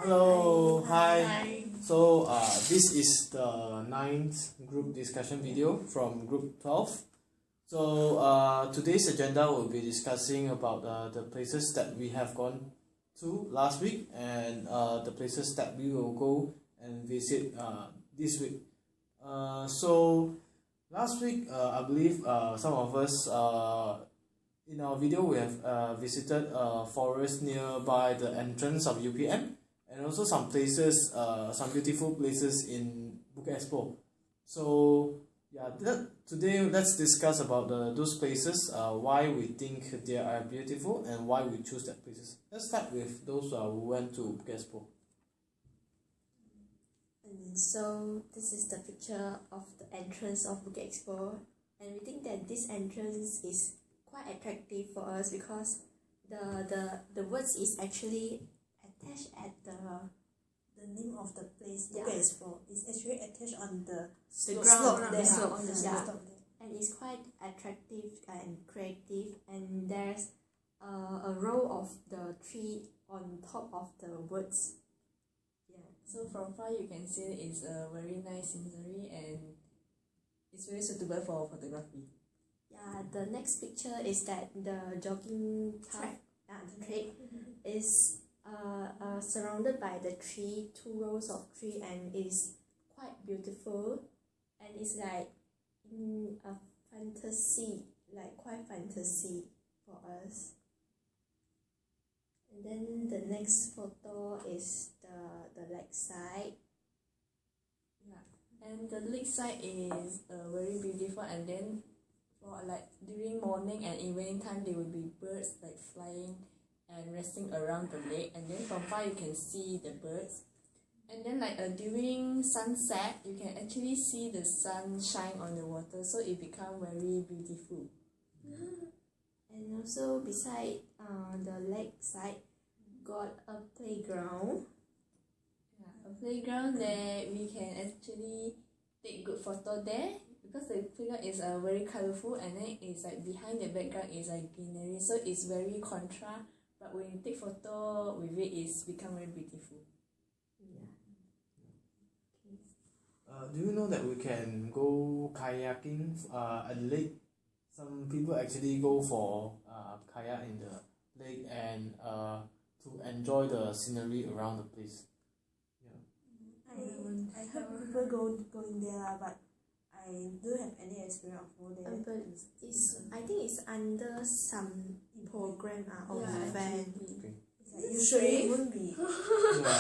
Hello, hi. Hi. So this is the ninth group discussion video from group 12. So today's agenda will be discussing about the places that we have gone to last week and the places that we will go and visit this week. So last week I believe some of us in our video we have visited a forest nearby the entrance of UPM. And also some places, some beautiful places in Bukit Expo. So yeah, today let's discuss about those places, why we think they are beautiful and why we choose that places. Let's start with those who went to Bukit Expo. And so this is the picture of the entrance of Bukit Expo, and we think that this entrance is quite attractive for us because the words is actually attached at the name of the place, Yeah. Bukit Expo, is actually attached on the ground, slope the there, slope, on the yeah. slope there. and it's quite attractive and creative, and there's a row of the tree on top of the words. Yeah. So from far you can see it's a very nice scenery and it's very suitable for photography. Yeah, the next picture is that the jogging track, the track is surrounded by the tree, 2 rows of tree, and is quite beautiful, and it's like in a fantasy, like quite fantasy for us. And then the next photo is the lake side. Yeah, and the lakeside is very beautiful, and then for like during morning and evening time there will be birds like flying and resting around the lake, and then from far you can see the birds, and then like during sunset you can actually see the sun shine on the water, so it become very beautiful. And also beside the lake side got a playground. Yeah, a playground there we can actually take good photo there because the playground is very colorful, and then it's like behind the background is like greenery, so it's very contrast. But when you take photo with it, it's become very beautiful. Yeah. Do you know that we can go kayaking at the lake? Some people actually go for kayak in the lake and to enjoy the scenery around the place. I heard people going there, but I don't have any experience of going there. But I think it's under some program or event. Okay. Usually it won't be. Yeah.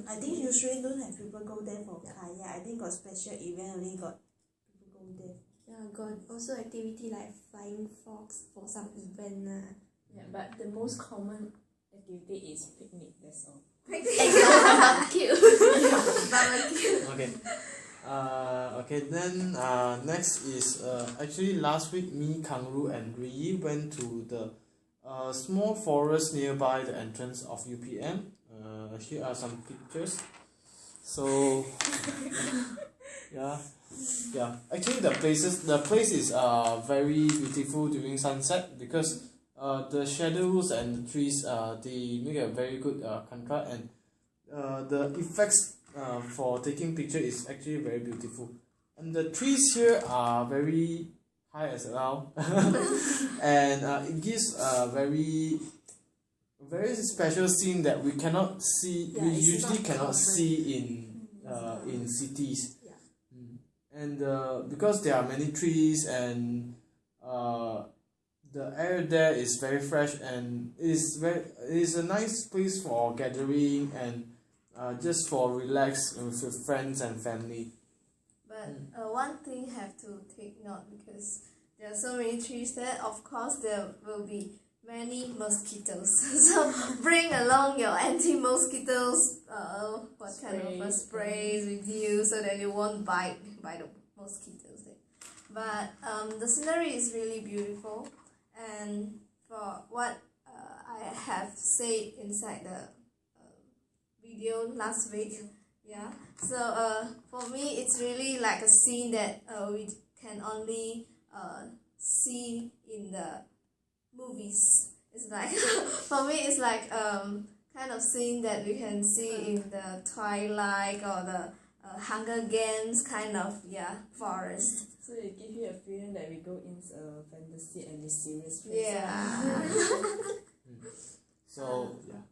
I think usually don't have people go there for kayak. I think got special event only got people go there. Yeah, got also activity like flying fox for some event. Yeah, but the most common activity is picnic. That's all. Barbecue. Okay. Okay, then next is actually last week me, Kangru and Rui went to the small forest nearby the entrance of UPM. Here are some pictures. So yeah. Actually the place is very beautiful during sunset because the shadows and the trees they make a very good contrast, and the effects for taking picture is actually very beautiful, and the trees here are very high as well and it gives a very special scene that we cannot see, we usually cannot see in cities. And because there are many trees and the air there is very fresh, and it is a nice place for gathering and just for relax with friends and family. But one thing have to take note, because there are so many trees there, of course there will be many mosquitoes. So bring along your anti-mosquitoes what kind of sprays with you so that you won't bite by the mosquitoes there. But the scenery is really beautiful, and for what I have said inside the video last week, yeah, so for me it's really like a scene that we can only see in the movies. It's like for me it's like kind of scene that we can see in the Twilight or the Hunger Games kind of forest. So it gives you a feeling that we go in a fantasy and mysterious place. Yeah. So yeah.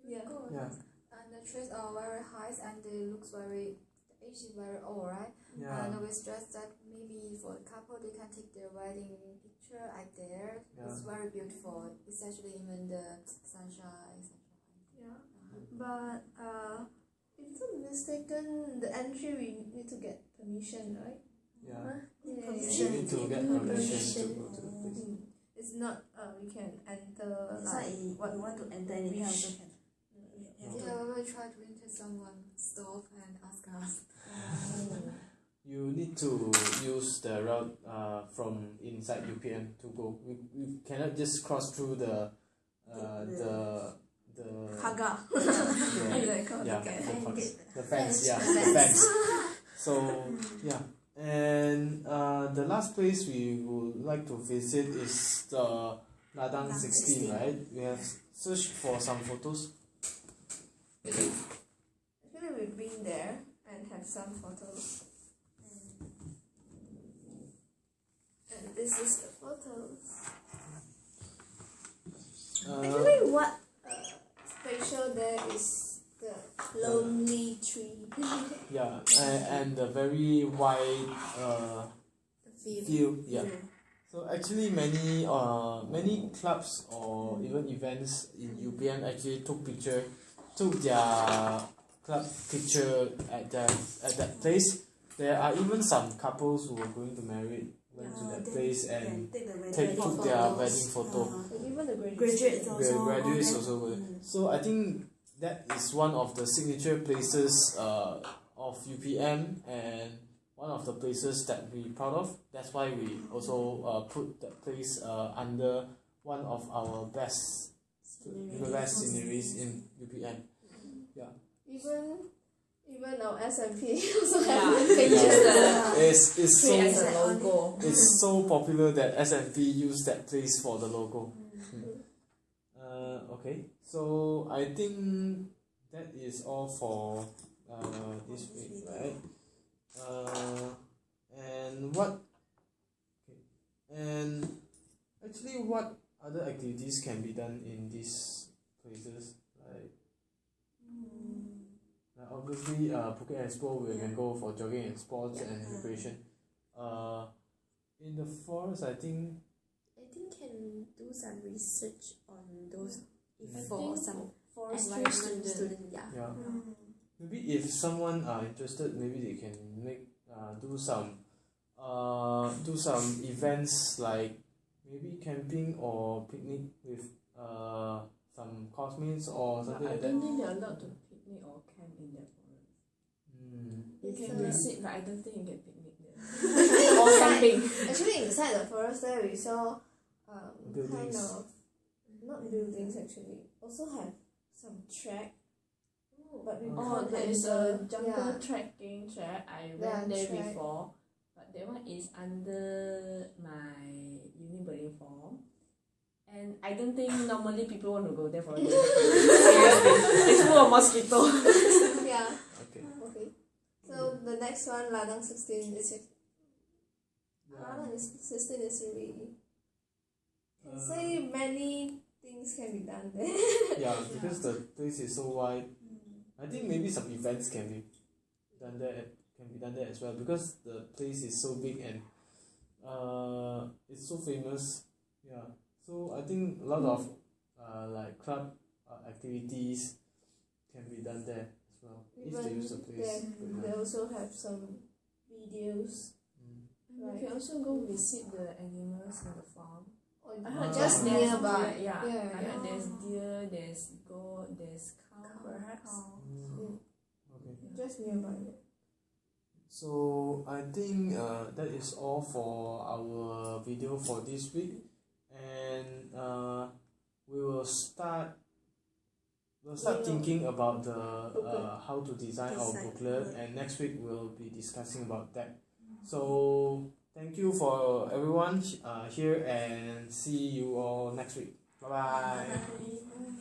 Yeah. Yeah. And the trees are very high and they looks very, the age is very old, right? Yeah. And we stress that maybe for the couple they can take their wedding picture out there. Yeah. It's very beautiful, especially even the sunshine. Yeah. But if I'm mistaken, the entry we need to get permission, right? Yeah. Yeah. You need to get permission to go to the place. It's not we can enter It's like like you what want to enter anytime also wish. can. Yeah, we will try to enter someone's stove and ask us. You need to use the route from inside UPM to go. We cannot just cross through the Haga. The fence, the fence. So yeah, and the last place we would like to visit is the Ladang 16, right? We have searched for some photos. Actually, we've been there and have some photos. And this is the photos. Actually, what special there is the lonely tree. Yeah, and the very wide field. Yeah. So actually, many clubs or even events in UPM actually took their club picture at that place. There are even some couples who were going to marry went to that place and took their wedding photo. And even the Graduates also. Graduates also were. So I think that is one of the signature places of UPM and one of the places that we're proud of. That's why we also put that place under one of our best sceneries in UPM. Yeah. Even our SMP also have Yeah. pages. It's Create so as a logo. it's so popular that SNP use that place for the logo. Okay, so I think that is all for this week, right? And actually what other activities can be done in these places? Like obviously Phuket Expo we can go for jogging and sports and recreation. In the forest I think can do some research on those I for think some forestry environment student. student. Yeah. yeah. Maybe if someone are interested, maybe they can do some events like maybe camping or picnic with some classmates or something I like don't that. think they're allowed to picnic or camp in that forest. You It's can a- visit, but I don't think you can picnic there. Actually, Or camping. Actually, inside the forest there we saw kind Buildings. of not buildings actually. Also have some track. But we Oh, can't there is enter. a jungle trekking track. I went there track. before, but that one is under my uni building form. And I don't think normally people want to go there for a day. Seriously, it's full of mosquito. Yeah. Okay. Okay. So the next one, Ladang 16 is Yeah. Ladang 16 is really can say many things can be done there. Yeah, because the place is so wide. I think maybe some events can be done there as well because the place is so big and it's so famous. Yeah. So I think a lot of like club activities can be done there as well if they use the place. They also have some videos. You can also go visit the animals in the farm. Or Ah. just There's nearby. Deer, yeah. Yeah, I yeah. heard there's deer, there's goat, there's cow perhaps. Okay. Just nearby. So I think that is all for our video for this week, and we will start thinking about the how to design our booklet, and next week we'll be discussing about that. So thank you for everyone here, and see you all next week. Bye bye. Bye.